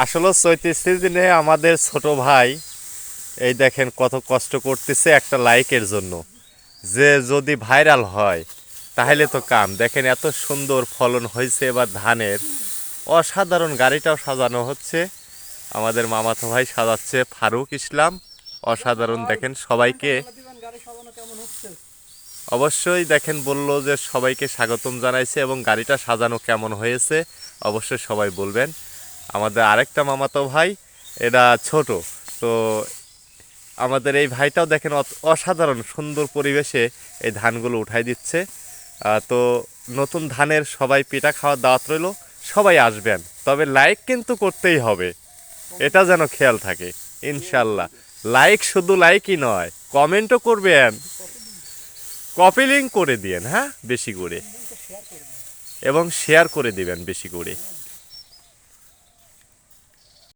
আসলে চৈত্র সিজনে আমাদের ছোট ভাই এই দেখেন কত কষ্ট করতেছে একটা লাইকের জন্য, যে যদি ভাইরাল হয় তাহলে তো কাম। দেখেন এত সুন্দর ফলন হয়েছে এবার ধানের, অসাধারণ। গাড়িটাও সাজানো হচ্ছে, আমাদের মামাতো ভাই সাজাচ্ছে, ফারুক ইসলাম। অসাধারণ। দেখেন সবাইকে অবশ্যই দেখেন বললো যে সবাইকে স্বাগতম জানাইছে এবং গাড়িটা সাজানো কেমন হয়েছে অবশ্যই সবাই বলবেন। আমাদের আরেকটা মামাতো ভাই, এরা ছোট, তো আমাদের এই ভাইটাও দেখেন অসাধারণ সুন্দর পরিবেশে এই ধানগুলো উঠাই দিচ্ছে। তো নতুন ধানের সবাই পিঠা খাওয়ার দাওয়াত রইল, সবাই আসবেন, তবে লাইক কিন্তু করতেই হবে, এটা যেন খেয়াল থাকে ইনশাল্লাহ। লাইক শুধু লাইকই নয়, কমেন্টও করবেন, কপি লিঙ্ক করে দিয়েন, হ্যাঁ বেশি করে, এবং শেয়ার করে দিবেন বেশি করে।